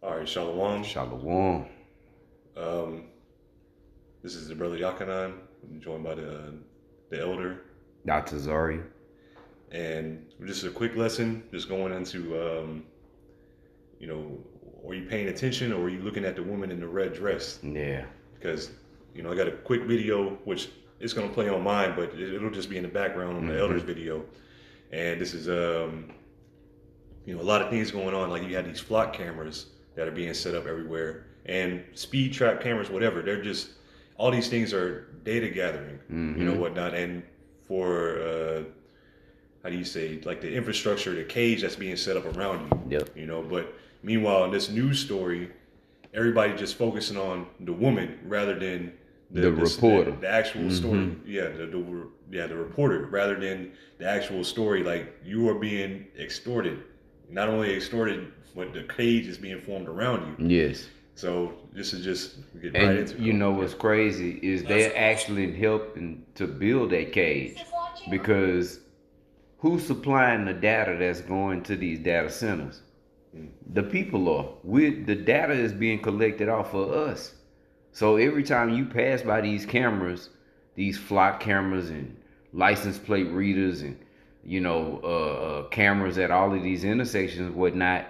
All right, Shalom. Shalom. Um, this is the brother Yakanan, joined by the elder, Dr. Zari. and just a quick lesson, just going into you know, are you paying attention or are you looking at the woman in the red dress? Yeah. Because I got a quick video which it's gonna play on mine, but it'll just be in the background on the elder's video, and this is a lot of things going on. Like you have these flock cameras that are being set up everywhere, and speed trap cameras, whatever. They're just all these things are data gathering, whatnot. And for how do you say, like the infrastructure, the cage that's being set up around you, Yep. But meanwhile, in this news story, everybody just focusing on the woman rather than The reporter. the actual story. Yeah, the reporter rather than the actual story. Like you are being extorted, not only extorted, but the cage is being formed around you. Yes. So this is just getting And right into it. you know what's crazy is they're actually helping to build that cage, because who's supplying the data that's going to these data centers? The people are. The data is being collected off of us. So every time you pass by these cameras, these flock cameras and license plate readers and cameras at all of these intersections and whatnot,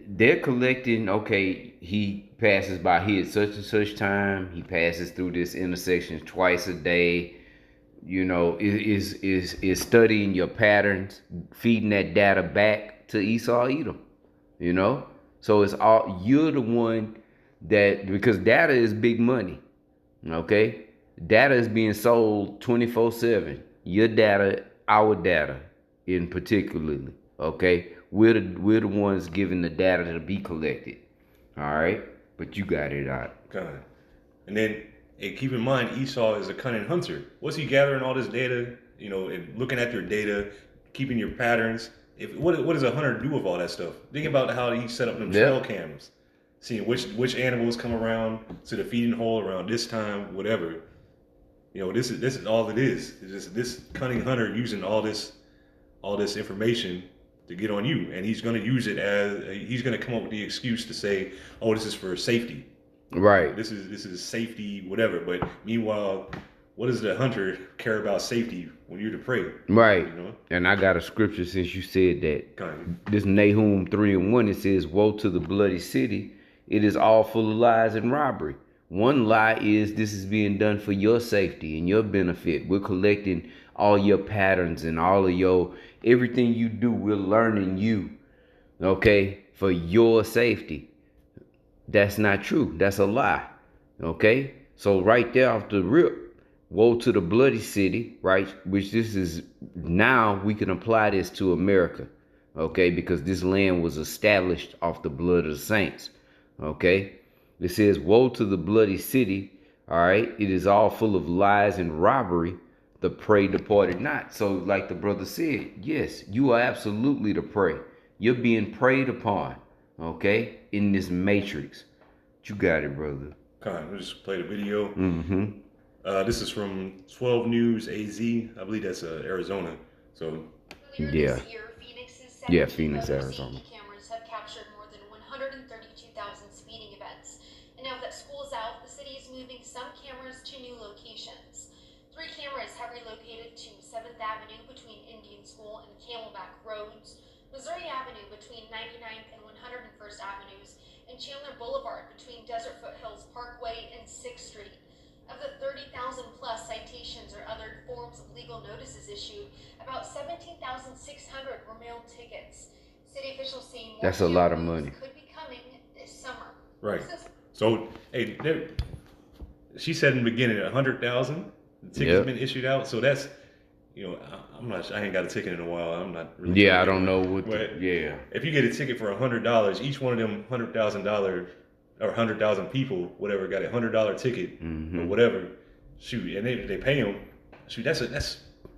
they're collecting. Okay, he passes by here at such and such time. He passes through this intersection twice a day. Is studying your patterns, feeding that data back to Esau Edom. So it's all, you're the one that, because data is big money. Okay, data is being sold 24/7. Your data, our data, in particularly. Okay, we're the ones giving the data to be collected. All right, but you got it out. Okay. And then, hey, keep in mind, Esau is a cunning hunter. What's he gathering all this data? And looking at your data, keeping your patterns. What does a hunter do with all that stuff? Think about how he set up them trail cams, seeing which animals come around to the feeding hole around this time, whatever. This is all it is. It's just this cunning hunter using all this information to get on you, and he's going to use it as he's going to come up with the excuse to say, "Oh, this is for safety." Right. This is safety, whatever. But meanwhile, what does the hunter care about safety when you're the prey? Right. And I got a scripture since you said that. Kind This Nahum 3:1, it says, "Woe to the bloody city. It is all full of lies and robbery." One lie is this is being done for your safety and your benefit. We're collecting all your patterns and all of everything you do. We're learning you, okay, for your safety. That's not true. That's a lie. Okay? So right there off the rip, woe to the bloody city, right? Which this is, now we can apply this to America. Okay? Because this land was established off the blood of the saints. Okay? It says, woe to the bloody city. All right? It is all full of lies and robbery. The prey departed not. So like the brother said, yes, you are absolutely the prey. You're being preyed upon. Okay, in this matrix. You got it, brother. We'll just play the video. This is from 12 News AZ. I believe that's Arizona. So yeah, Phoenix, Arizona. Cameras have captured more than 132,000 speeding events. And now that school is out, the city is moving some cameras to new locations. 3 cameras have relocated to 7th Avenue between Indian School and Camelback Roads, Missouri Avenue between 99th and 101st Avenues, and Chandler Boulevard between Desert Foothills Parkway and 6th Street. Of the 30,000 plus citations or other forms of legal notices issued, about 17,600 were mailed tickets. City officials saying that's a lot of money. Could be coming this summer. Right. So, hey, she said in the beginning 100,000 tickets have been issued out. So that's, I'm not. I ain't got a ticket in a while. I'm not really. Yeah, I don't know what. If you get a ticket for $100, each one of them $100,000 or 100,000 people, whatever, got $100 ticket or whatever. Shoot, and they pay them. Shoot, that's.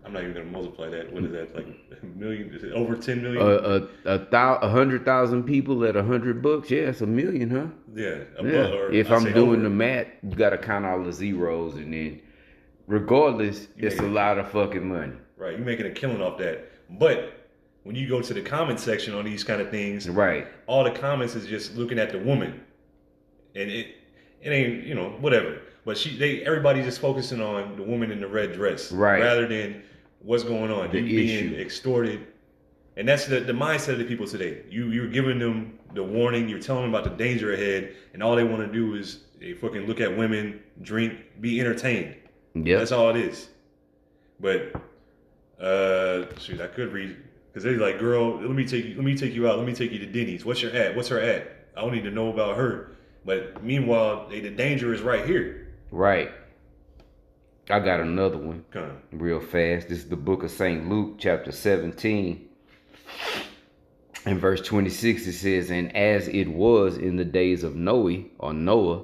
I'm not even gonna multiply that. What is that, like a million? Is it over 10 million? 100,000 people at $100. Yeah, it's $1 million, huh? Yeah. If I'm doing the math, you gotta count all the zeros, and then, regardless, it's a lot of fucking money. Right, you're making a killing off that. But when you go to the comment section on these kind of things, Right. all the comments is just looking at the woman, and it ain't, you know, whatever. But everybody's just focusing on the woman in the red dress, Right. rather than what's going on. The You issue. being extorted, and that's the mindset of the people today. You're giving them the warning, you're telling them about the danger ahead, and all they want to do is they fucking look at women, drink, be entertained. Yep. That's all it is. But shoot, I could read because they're like, girl, let me take you out. Let me take you to Denny's. What's your ad? What's her ad? I don't need to know about her. But meanwhile, the danger is right here. Right. I got another one Kind of. real fast. This is the book of St. Luke, chapter 17. In verse 26, it says, "And as it was in the days of Noah,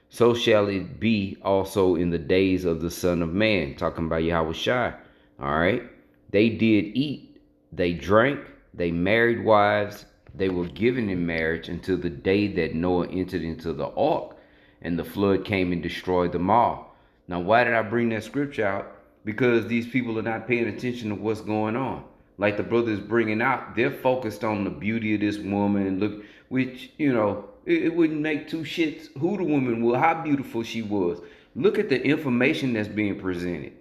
so shall it be also in the days of the Son of Man." Talking about Yahushua. All right. They did eat, they drank, they married wives, they were given in marriage until the day that Noah entered into the ark, and the flood came and destroyed them all. Now, why did I bring that scripture out? Because these people are not paying attention to what's going on. Like the brother is bringing out, they're focused on the beauty of this woman, look, which, you know, it wouldn't make two shits who the woman was, how beautiful she was. Look at the information that's being presented.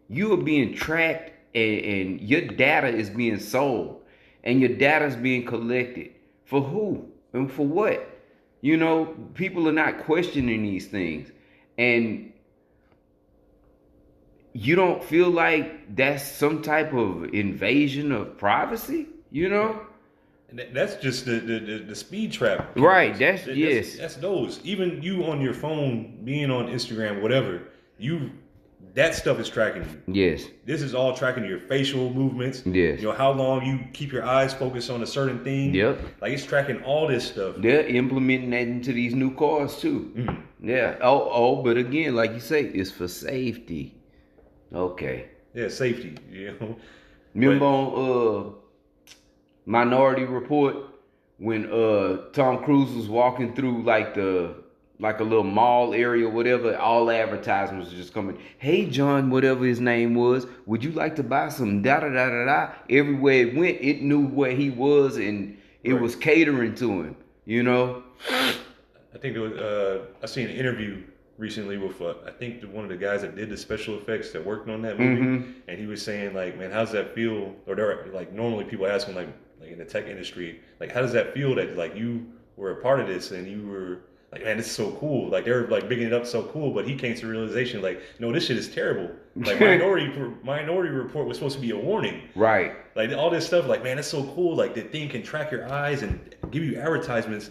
You are being tracked, and your data is being sold, and your data is being collected. For who and for what? You know, people are not questioning these things. And you don't feel like that's some type of invasion of privacy, you know? And that's just the speed trap. Right, yes. That's those. Even you on your phone, being on Instagram, whatever, that stuff is tracking you. Yes. This is all tracking your facial movements. Yes. You know, how long you keep your eyes focused on a certain thing. Yep. Like, it's tracking all this stuff. They're implementing that into these new cars too. Mm-hmm. Yeah. Oh, but again, like you say, it's for safety. Okay. Yeah, safety, you know. Remember on Minority Report when Tom Cruise was walking through like a little mall area or whatever, all advertisements were just coming. Hey John, whatever his name was, would you like to buy some da da da da da? Everywhere it went, it knew where he was and it was catering to him, you know? I think it was, I seen an interview recently with I think one of the guys that did the special effects that worked on that movie, and he was saying like, man, how's that feel? Or they're like, normally people ask him like in the tech industry, like, how does that feel that like you were a part of this and you were like, man, this is so cool. Like, they were like bigging it up so cool, but he came to the realization like, no, this shit is terrible. Like, Minority Report was supposed to be a warning. Right. Like all this stuff, like, man, that's so cool. Like, the thing can track your eyes and give you advertisements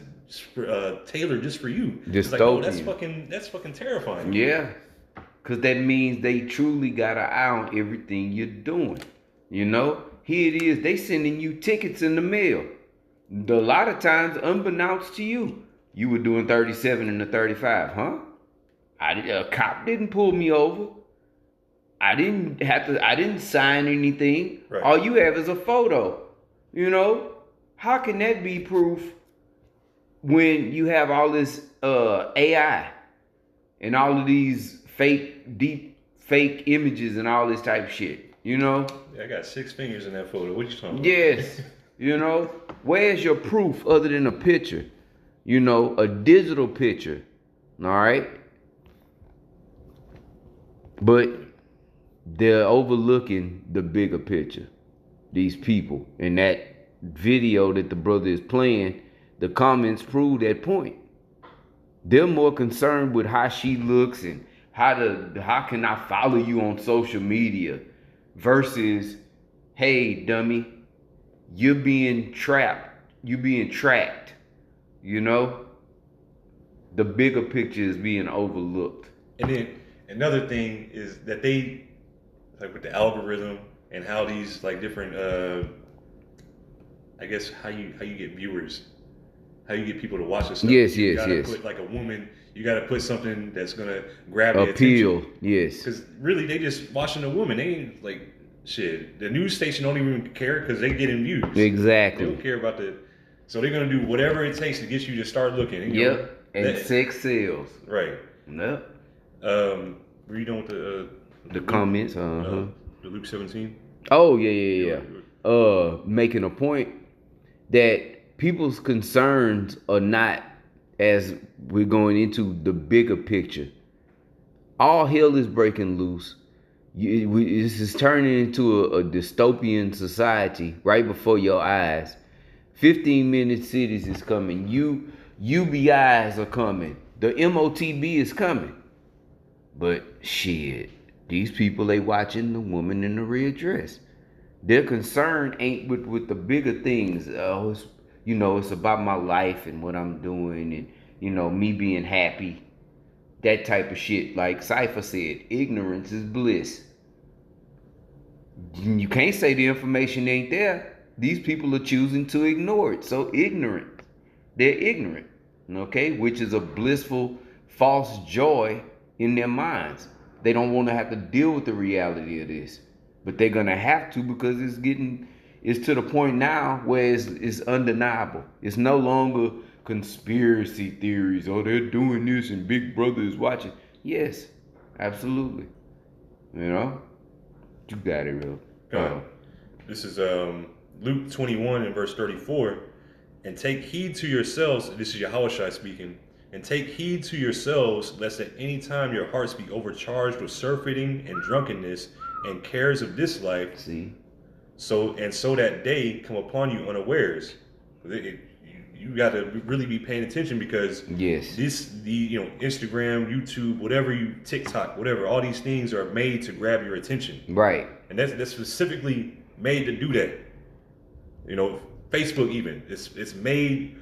tailored just for you. It's like, no, that's fucking terrifying. Yeah, because that means they truly got an eye on everything you're doing. You know, here it is, they sending you tickets in the mail. A lot of times, unbeknownst to you, you were doing 37 and a 35, huh? A cop didn't pull me over. I didn't sign anything. Right. All you have is a photo. You know, how can that be proof when you have all this AI and all of these deep fake images and all this type of shit, you know? Yeah, I got 6 fingers in that photo. What you talking about? Yes. You know, where's your proof other than a picture? You know, a digital picture. All right? But they're overlooking the bigger picture. These people. And that video that the brother is playing, the comments prove that point. They're more concerned with how she looks and how can I follow you on social media versus, hey, dummy, you're being trapped. You're being tracked. You know? The bigger picture is being overlooked. And then another thing is that they, like with the algorithm and how these like different, I guess how you get viewers. How you get people to watch this stuff. Yes. You gotta put like a woman, you gotta put something that's gonna grab their Appeal, attention. yes. Because really, they just watching a woman. They ain't like, shit. The news station don't even care because they getting views. Exactly. They don't care about so they're gonna do whatever it takes to get you to start looking. And, Yep. And sex sells. Right. Yep. Were you done with the comments? the Luke 17? Oh, yeah. making a point that people's concerns are not, as we're going into the bigger picture. All hell is breaking loose. This is turning into a dystopian society right before your eyes. 15-minute cities is coming. UBIs are coming. The MOTB is coming. But shit, these people, they watching the woman in the red dress. Their concern ain't with the bigger things. It's about my life and what I'm doing and, me being happy. That type of shit. Like Cypher said, ignorance is bliss. You can't say the information ain't there. These people are choosing to ignore it. So ignorant. They're ignorant. Okay? Which is a blissful, false joy in their minds. They don't want to have to deal with the reality of this. But they're going to have to, because it's to the point now where it's undeniable. It's no longer conspiracy theories. Oh, they're doing this and Big Brother is watching. Yes, absolutely. You got it, real. This is Luke 21 and verse 34. And take heed to yourselves, this is Yahushua speaking, and take heed to yourselves, lest at any time your hearts be overcharged with surfeiting and drunkenness and cares of this life. See? So that day come upon you unawares. You got to really be paying attention, because yes, Instagram, YouTube, whatever TikTok, whatever, all these things are made to grab your attention. Right. And that's specifically made to do that. Facebook even, it's made.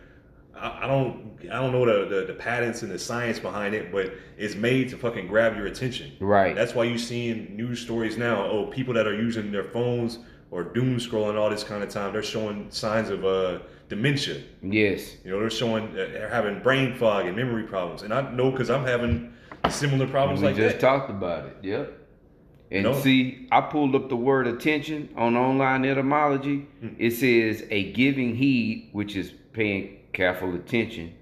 I don't know the patents and the science behind it, but it's made to fucking grab your attention. Right. That's why you're seeing news stories now. Oh, people that are using their phones or doom scrolling all this kind of time, they're showing signs of dementia. Yes. They're showing they're having brain fog and memory problems. And I know, because I'm having similar problems like that. We just talked about it. Yep. And see, I pulled up the word attention on online etymology. It says a giving heed, which is paying careful attention.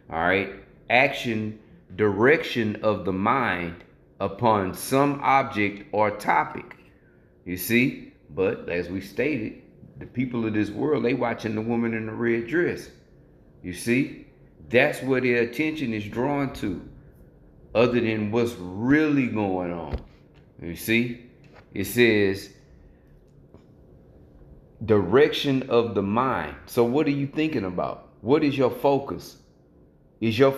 All right. Action, direction of the mind upon some object or topic. You see? But as we stated, the people of this world, they watching the woman in the red dress. You see? That's where their attention is drawn to, other than what's really going on. You see? It says direction of the mind. So what are you thinking about? What is your focus? Is your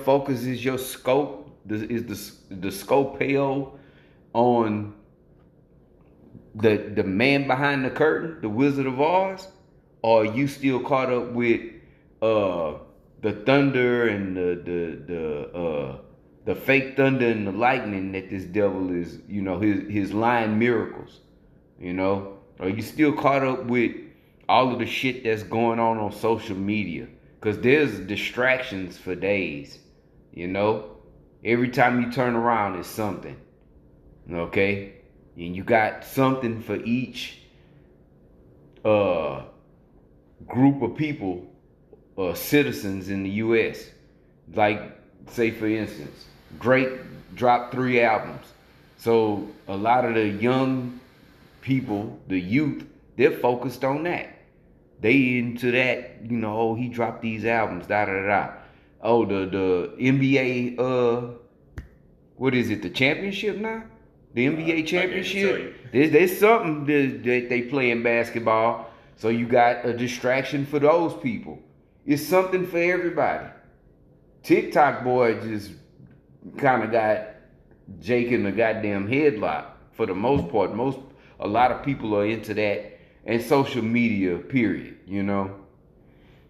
scope, is the scopeo on the man behind the curtain, the Wizard of Oz? Or are you still caught up with the thunder and the fake thunder and the lightning that this devil is, his lying miracles, Are you still caught up with all of the shit that's going on social media? Because there's distractions for days, Every time you turn around, it's something, okay? And you got something for each group of people, citizens in the U.S. Like, say for instance, Drake dropped 3 albums. So a lot of the young people, the youth, they're focused on that. They into that, he dropped these albums, da-da-da-da. Oh, the NBA, what is it, the championship now? The NBA championship? There's something that they play in basketball. So you got a distraction for those people. It's something for everybody. TikTok boy just kind of got Jake in the goddamn headlock for the most part. A lot of people are into that, and social media, period,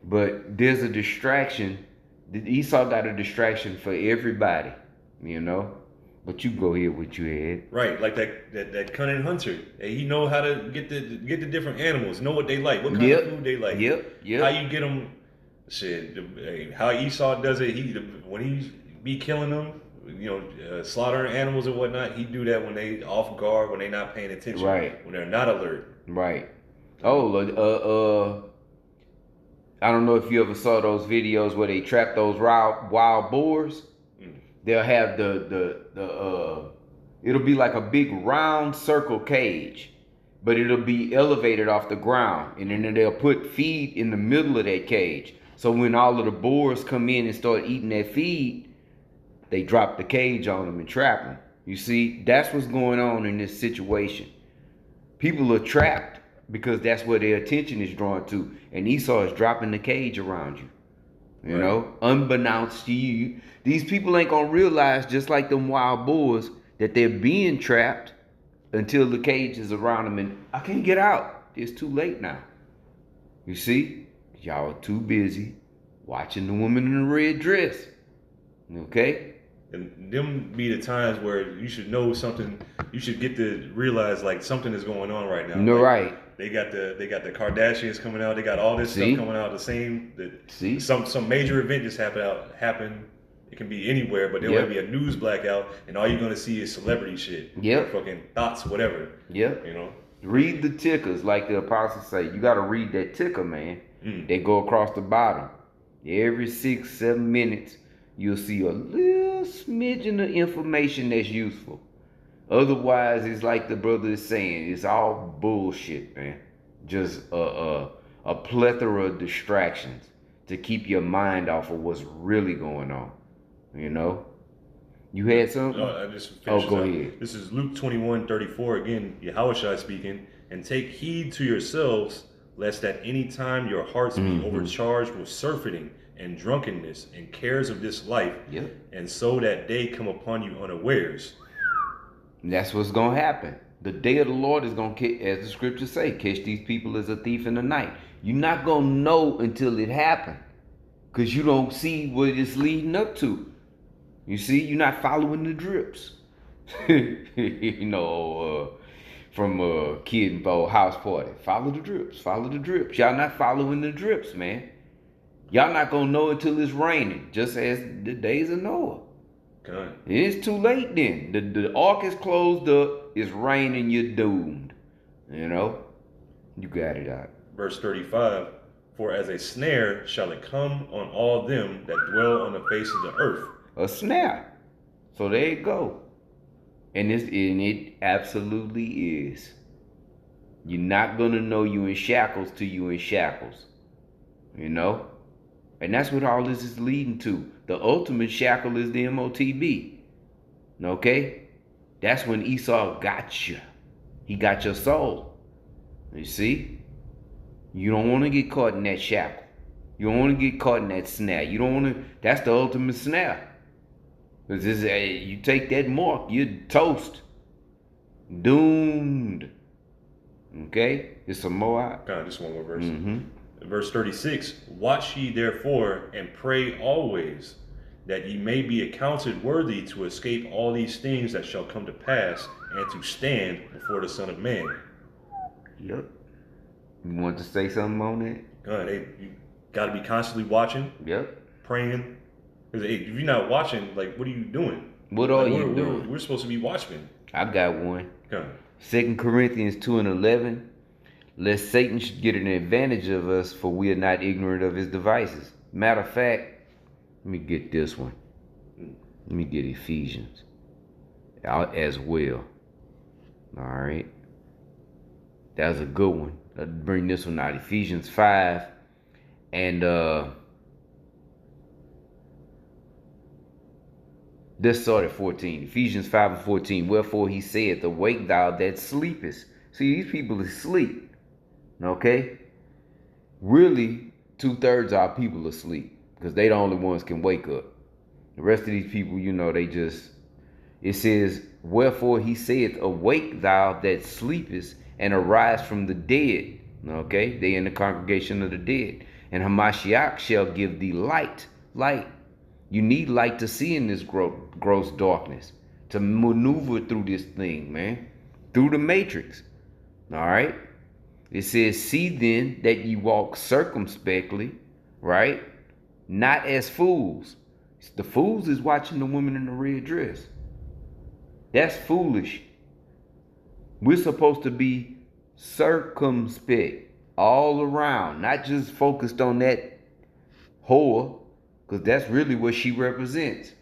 But there's a distraction. Esau got a distraction for everybody, But you go ahead with your head. Right, like that cunning hunter. He know how to get the different animals, know what they like, what kind of food they like. Yep. How you get them. Shit, how Esau does it. When he be killing them, slaughtering animals and whatnot. He do that when they off guard, when they not paying attention, right? When they're not alert, right? Oh, I don't know if you ever saw those videos where they trap those wild boars. They'll have the it'll be like a big round circle cage, but it'll be elevated off the ground, and then they'll put feed in the middle of that cage. So when all of the boars come in and start eating that feed, they drop the cage on them and trap them. You see, that's what's going on in this situation. People are trapped because that's where their attention is drawn to, and Esau is dropping the cage around you. You know, unbeknownst to you, these people ain't gonna realize, just like them wild boars, that they're being trapped until the cage is around them and I can't get out. It's too late now. You see, y'all are too busy watching the woman in the red dress. Okay? And them be the times where you should know something. You should get to realize like something is going on right now. No, like, right. They got the Kardashians coming out. They got all this stuff coming out the same. See? Some major event just happened. It can be anywhere, but there will be a news blackout, and all you're gonna see is celebrity shit. Yep. Fucking thoughts, whatever. Yep. You know. Read the tickers, like the apostles say. You gotta read that ticker, man. They go across the bottom. Every 6-7 minutes, you'll see a little smidgen of information that's useful. Otherwise, it's like the brother is saying, it's all bullshit, man. Just a plethora of distractions to keep your mind off of what's really going on. You know? You had something? I just finished. Go ahead. This is Luke 21:34 again. Yahushua speaking. And take heed to yourselves, lest at any time your hearts be overcharged with surfeiting and drunkenness and cares of this life, and so that day come upon you unawares. And that's what's gonna happen. The day of the Lord is gonna, as the scriptures say, catch these people as a thief in the night. You're not gonna know until it happened, because you don't see what it's leading up to. You see, you're not following the drips. You know, from a kid and old house party. Follow the drips. Follow the drips. Y'all not following the drips, man. Y'all not gonna know until it's raining, just as the days of Noah. God. It's too late then. The ark is closed up. It's raining. You're doomed. You know. You got it out. Verse 35. For as a snare shall it come on all them that dwell on the face of the earth. A snare. So there you go. And it absolutely is. You're not gonna know you in shackles till you in shackles. You know? And that's what all this is leading to. The ultimate shackle is the MOTB. Okay? That's when Esau got you. He got your soul. You see? You don't want to get caught in that shackle. You don't want to get caught in that snare. You don't want to. That's the ultimate snare. Because you take that mark, you're toast. Doomed. Okay? It's some more. God, just one more verse. Verse 36. Watch ye therefore, and pray always, that ye may be accounted worthy to escape all these things that shall come to pass, and to stand before the Son of Man. Yep. You want to say something on that? God, you got to be constantly watching. Yep. Praying. Because if you're not watching, like, what are you doing? What are you doing? We're supposed to be watchmen. I got one. God. 2 Corinthians 2:11. Lest Satan should get an advantage of us, for we are not ignorant of his devices. Matter of fact, let me get this one. Let me get Ephesians out as well. All right. That was a good one. Let's bring this one out. Ephesians 5 and let's start at 14. Ephesians 5:14. Wherefore he saith, awake thou that sleepest. See, these people are asleep. Okay? Really, 2/3 of our people are asleep, because they the only ones can wake up. The rest of these people, you know, they just, it says, wherefore he saith, awake thou that sleepest, and arise from the dead. Okay? They in the congregation of the dead. And Hamashiach shall give thee light. Light. You need light to see in this gross darkness, to maneuver through this thing, man. Through the matrix. All right? It says, see then that ye walk circumspectly, right? Not as fools. The fools is watching the woman in the red dress. That's foolish. We're supposed to be circumspect all around, not just focused on that whore, because that's really what she represents.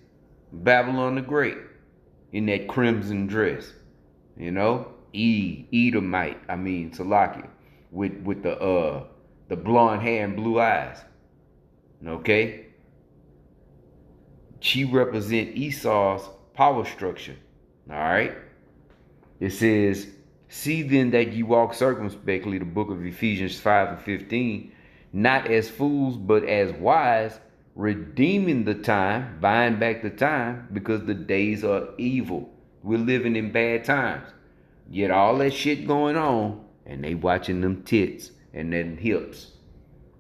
Babylon the Great in that crimson dress, you know? Edomite, Salakia, with the blonde hair and blue eyes. Okay? She represent Esau's power structure. All right? It says, see then that you walk circumspectly, the book of Ephesians 5 and 15, not as fools, but as wise, redeeming the time, buying back the time, because the days are evil. We're living in bad times. Yet all that shit going on, and they watching them tits and them hips,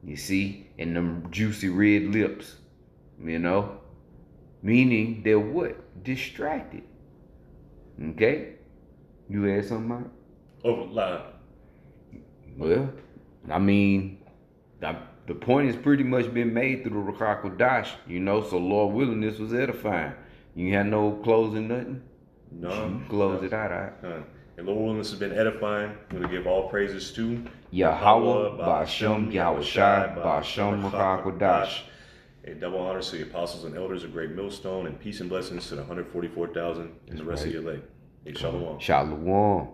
you see, and them juicy red lips, you know? Meaning they're what? Distracted. Okay? You had something, Mike? Oh, lie. Well, the point has pretty much been made through the Ruach HaKodesh, you know, so Lord willing, this was edifying. You had no closing nothing? No. You close it out, all right? And Lord willing, this has been edifying. We're going to give all praises to Yahweh, Ba'ashem, Yahushai, Ba'ashem, Ruach HaKodesh. A double honors to the apostles and elders of Great Millstone, and peace and blessings to the 144,000 and the rest of your leg. Hey, shalom. Shalom.